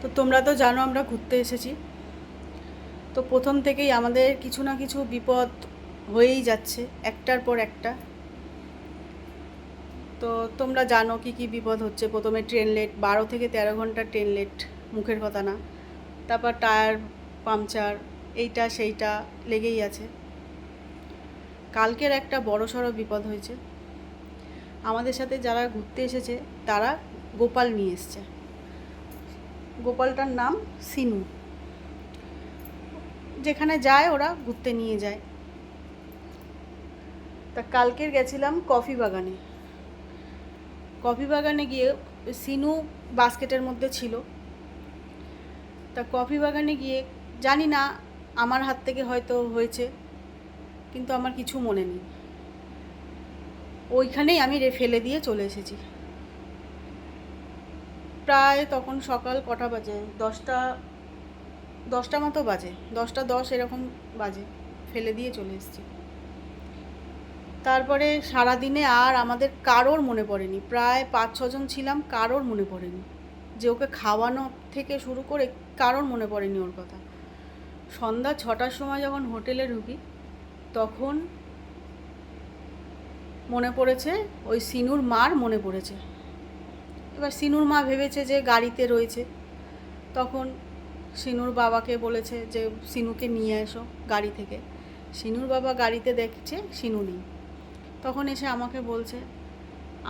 তো তোমরা তো জানো আমরা ঘুরতে এসেছি। তো প্রথম থেকেই আমাদের কিছু না কিছু বিপদ হয়েই যাচ্ছে, একটার পর একটা। তো তোমরা জানো কি কি বিপদ হচ্ছে। প্রথমে ট্রেন লেট, 12 থেকে 13 ঘন্টা ট্রেন লেট, মুখের কথা না। তারপর টায়ার পাংচার, এইটা সেইটা লেগেই আছে। কালকের একটা বড়সড় বিপদ হয়েছে। আমাদের সাথে যারা ঘুরতে এসেছে তারা গোপাল নিয়ে এসছে। গোপালটার নাম সিনু। যেখানে যায় ওরা ঘুরতে নিয়ে যায়। তা কালকের গেছিলাম কফি বাগানে। কফি বাগানে গিয়ে সিনু বাস্কেটের মধ্যে ছিল। তা কফি বাগানে গিয়ে জানি না আমার হাত থেকে হয়তো হয়েছে, কিন্তু আমার কিছু মনে নেই। ওইখানেই আমি ফেলে দিয়ে চলে এসেছি। প্রায় তখন সকাল কটা বাজে, 10টা মতো বাজে, 10টা 10 এরকম বাজে। ফেলে দিয়ে চলে এসেছি। তারপরে সারাদিনে আর আমাদের কারোর মনে পড়েনি, প্রায় 5-6 জন ছিলাম, কারোর মনে পড়েনি যে ওকে খাওয়ানো থেকে শুরু করে কারোর মনে পড়েনি ওর কথা। সন্ধ্যা 6টার সময় যখন হোটেলে ঢুকি তখন মনে পড়েছে, ওই সিনুর মার মনে পড়েছে। এবার সিনুর মা ভেবেছে যে গাড়িতে রয়েছে। তখন সিনুর বাবাকে বলেছে যে সিনুকে নিয়ে এসো গাড়ি থেকে। সিনুর বাবা গাড়িতে দেখছে সিনু নেই। তখন এসে আমাকে বলছে,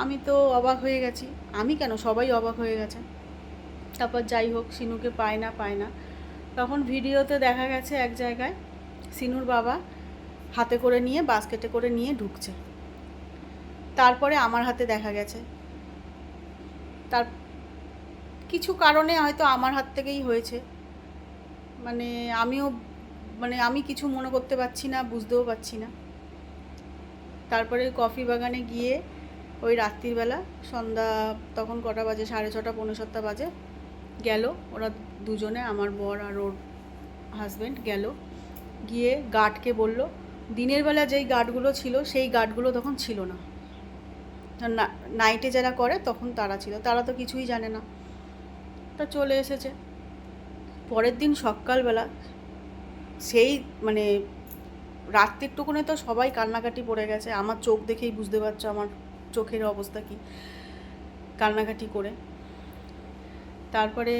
আমি তো অবাক হয়ে গেছি। আমি কেন, সবাই অবাক হয়ে গেছে। তারপর যাই হোক, সিনুকে পায় না। তখন ভিডিওতে দেখা গেছে এক জায়গায় সিনুর বাবা হাতে করে নিয়ে, বাস্কেটে করে নিয়ে ঢুকছে। তারপরে আমার হাতে দেখা গেছে। তার কিছু কারণে হয়তো আমার হাত থেকেই হয়েছে। মানে আমিও, আমি কিছু মনে করতে পারছি না, বুঝতেও পারছি না। তারপরে কফি বাগানে গিয়ে ওই রাত্রিবেলা, সন্ধ্যা তখন কটা বাজে, 6:30 6:45 বাজে, গেল ওরা দুজনে, আমার বর আর ওর হাজব্যান্ড গেল। গিয়ে গার্ডকে বলল, দিনের বেলা যেই গার্ডগুলো ছিল সেই গার্ডগুলো তখন ছিল না, নাইটে যারা করে তখন তারা ছিল। তারা তো কিছুই জানে না। তা চলে এসেছে। পরের দিন সকালবেলা সেই রাত্রিটুকুনে তো সবাই কান্নাকাটি পড়ে গেছে। আমার চোখ দেখেই বুঝতে পারছো আমার চোখের অবস্থা কি, কান্নাকাটি করে। তারপরে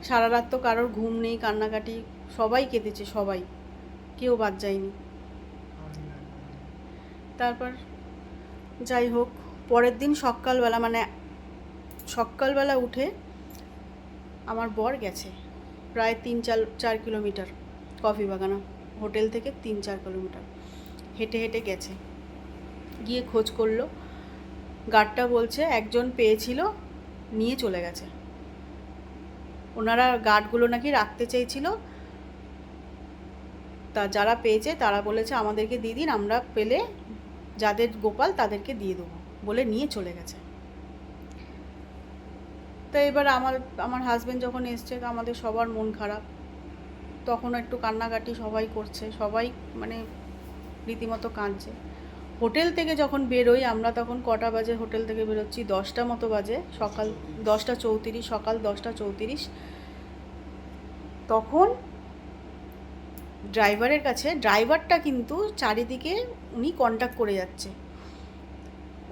সারা রাত তো কারোর ঘুম নেই, কান্নাকাটি, সবাই কেঁদেছে, সবাই, কেউ বাদ যায়নি। তারপর যাই হোক, পরের দিন সকালবেলা উঠে আমার বর গেছে প্রায় 3-4 কিলোমিটার, কফি বাগানা হোটেল থেকে 3-4 কিলোমিটার হেঁটে হেঁটে গেছে। গিয়ে খোঁজ করলো। গার্ডটা বলছে একজন পেয়েছিল, নিয়ে চলে গেছে। ওনারা গার্ডগুলো নাকি রাখতে চেয়েছিল। তা যারা পেয়েছে তারা বলেছে আমাদেরকে দিয়ে দিন, আমরা পেলে যাদের গোপাল তাদেরকে দিয়ে দেবো, বলে নিয়ে চলে গেছে। তো এবার আমার হাজব্যান্ড যখন এসছে, আমাদের সবার মন খারাপ। তখন একটু কান্নাকাটি সবাই করছে, সবাই রীতিমতো কাঁদছে। হোটেল থেকে যখন বেরোই আমরা, তখন কটা বাজে হোটেল থেকে বেরোচ্ছি, 10টা মতো বাজে, সকাল 10টা 34, সকাল 10টা 34। তখন ড্রাইভারটা কিন্তু চারিদিকে উনি কন্ট্যাক্ট করে যাচ্ছে,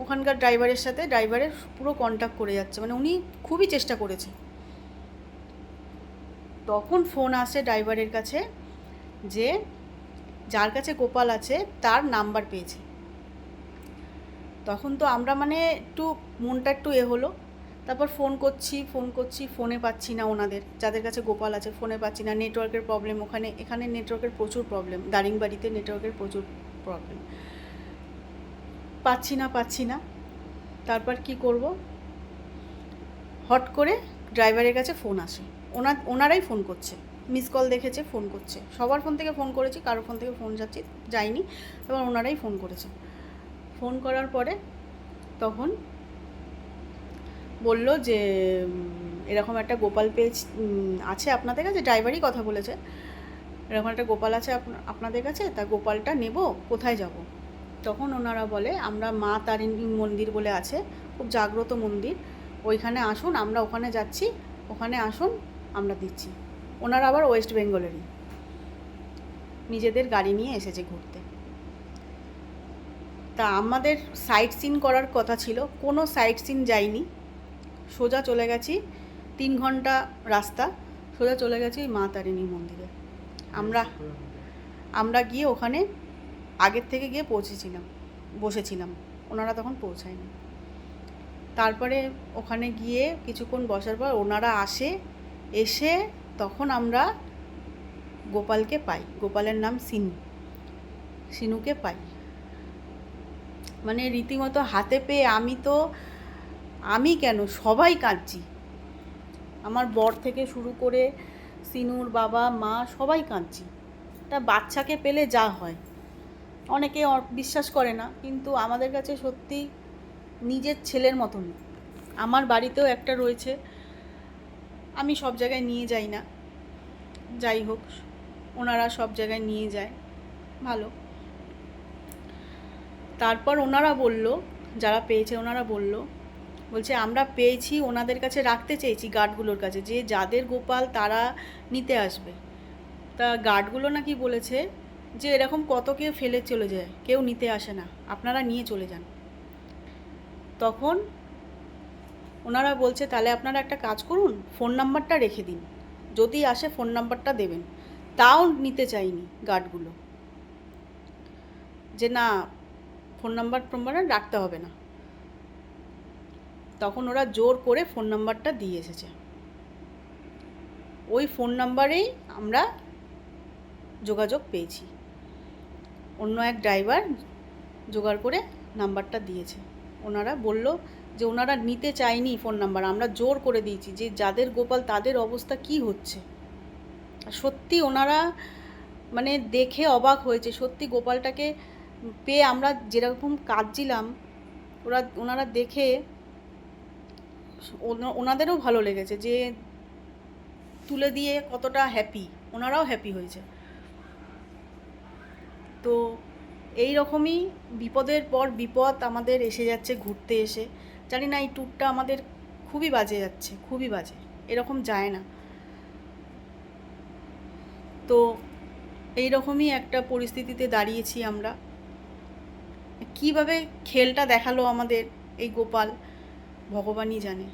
ওখানকার ড্রাইভারের সাথে ড্রাইভারের পুরো কন্ট্যাক্ট করে যাচ্ছে, উনি খুবই চেষ্টা করেছে। তখন ফোন আসে ড্রাইভারের কাছে যে যার কাছে গোপাল আছে তার নাম্বার পেয়েছে। তখন তো আমরা একটু মনটা একটু হলো। তারপর ফোন করছি, ফোনে পাচ্ছি না ওনাদের, যাদের কাছে গোপাল আছে ফোনে পাচ্ছি না। নেটওয়ার্কের প্রবলেম, এখানে নেটওয়ার্কের প্রচুর প্রবলেম, দারিংবাড়িতে নেটওয়ার্কের প্রচুর প্রবলেম। পাচ্ছি না। তারপর কি করব, হট করে ড্রাইভারের কাছে ফোন আসে। ওনারাই ফোন করছে, মিস কল দেখেছে, ফোন করছে। সবার ফোন থেকে ফোন করেছি, কারোর ফোন থেকে ফোন যায়নি। এবার ওনারাই ফোন করেছে। ফোন করার পরে তখন বলল যে এরকম একটা গোপাল আছে আপনাদের কাছে, ড্রাইভারই কথা বলেছে, এরকম একটা গোপাল আছে আপনাদের কাছে, তা গোপালটা নেব, কোথায় যাব? তখন ওনারা বলে আমরা মা তারিণী মন্দির বলে আছে, খুব জাগ্রত মন্দির, ওইখানে আসুন, আমরা ওখানে যাচ্ছি, ওখানে আসুন, আমরা দিচ্ছি। ওনারা আবার ওয়েস্ট বেঙ্গলেরই, নিজেদের গাড়ি নিয়ে এসেছে ঘুরতে। তা আমাদের সাইট সিন করার কথা ছিল, কোনো সাইট সিন যাইনি, সোজা চলে গেছি, 3 ঘন্টা রাস্তা, সোজা চলে গেছি মা তারিণী মন্দিরে। আমরা গিয়ে ওখানে আগের থেকে গিয়ে বসেছিলাম, ওনারা তখন পৌঁছায়নি। তারপরে ওখানে গিয়ে কিছুক্ষণ বসার পর ওনারা এসে তখন আমরা গোপালকে পাই। গোপালের নাম সিনুকে পাই। মানে রীতিমতো হাতে পেয়ে আমি কেন, সবাই কাঁদছি। আমার বর থেকে শুরু করে সিনুর বাবা মা সবাই কাঁদছি। একটা বাচ্চাকে পেলে যা হয়, অনেকে বিশ্বাস করে না, কিন্তু আমাদের কাছে সত্যি নিজের ছেলের মতনই। আমার বাড়িতেও একটা রয়েছে, আমি সব জায়গায় নিয়ে যাই না, যাই হোক ওনারা সব জায়গায় নিয়ে যায়, ভালো। তারপর ওনারা বলল, যারা পেয়েছে ওনারা বলছে আমরা পেয়েছি, ওনাদের কাছে রাখতে চেয়েছি, গার্ডগুলোর কাছে, যে যাদের গোপাল তারা নিতে আসবে। তা গার্ডগুলো নাকি বলেছে যে এরকম কত কেউ ফেলে চলে যায়, কেউ নিতে আসে না, আপনারা নিয়ে চলে যান। তখন ওনারা বলছে তাহলে আপনারা একটা কাজ করুন, ফোন নাম্বারটা রেখে দিন, যদি আসে ফোন নাম্বারটা দেবেন। তাও নিতে চাইনি গার্ডগুলো, যে না ফোন নাম্বার রাখতে হবে না। তখন ওরা জোর করে ফোন নাম্বারটা দিয়ে এসেছে। ওই ফোন নাম্বারেই আমরা যোগাযোগ পেয়েছি, অন্য এক ড্রাইভার জোগাড় করে নাম্বারটা দিয়েছে। ওনারা বলল যে ওনারা নিতে চায়নি ফোন নাম্বার, আমরা জোর করে দিয়েছি, যে যাদের গোপাল তাদের অবস্থা কি হচ্ছে। সত্যি ওনারা মানে দেখে অবাক হয়েছে, সত্যি গোপালটাকে পেয়ে আমরা যেরকম কাঁদছিলাম, ওনারা দেখে ওনাদেরও ভালো লেগেছে, যে তুলে দিয়ে কতটা হ্যাপি, ওনারাও হ্যাপি হয়েছে। তো এই রকমই বিপদের পর বিপদ আমাদের এসে যাচ্ছে ঘুরতে এসে। জানি না এই ট্যুরটা আমাদের খুবই বাজে যাচ্ছে, খুবই বাজে, এরকম যায় না। তো এই রকমই একটা পরিস্থিতিতে দাঁড়িয়েছি আমরা। কিভাবে খেলটা দেখালো আমাদের এই গোপাল, ভগবানই জানে।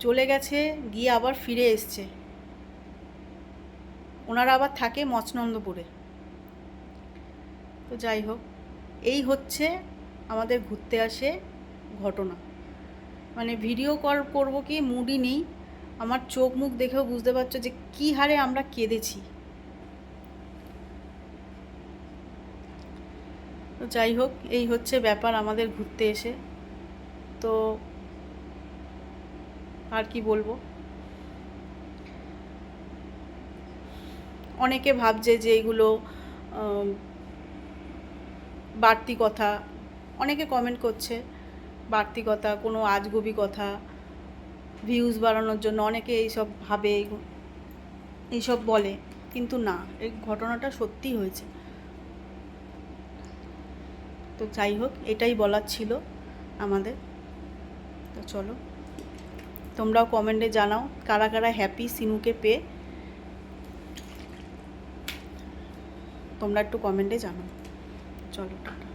চলে গেছে, গিয়ে আবার ফিরে এসছে। ওনারা আবার থাকে মচনন্দপুরে। তো যাই হোক, এই হচ্ছে আমাদের ঘুরতে আসে ঘটনা। মানে ভিডিও কল করবো কি মুডই নেই, আমার চোখ মুখ দেখেও বুঝতে পারছো যে কী হারে আমরা কেঁদেছি। তো যাই হোক, এই হচ্ছে ব্যাপার আমাদের ঘুরতে এসে। তো আর কি বলবো, অনেকে ভাবছে যে এইগুলো বাড়তি কথা, অনেকে কমেন্ট করছে বাড়তি কথা, কোনো আজগুবি কথা, ভিউজ বাড়ানোর জন্য অনেকে এইসব ভাবে, এইসব বলে, কিন্তু না, এই ঘটনাটা সত্যিই হয়েছে। তো যাই হোক, এটাই বলার ছিল আমাদের। তো চলো, তোমরাও কমেন্টে জানাও কারা কারা হ্যাপি সিনুকে পেয়ে, তোমরা একটু কমেন্টে জানাও। চলো টাটা।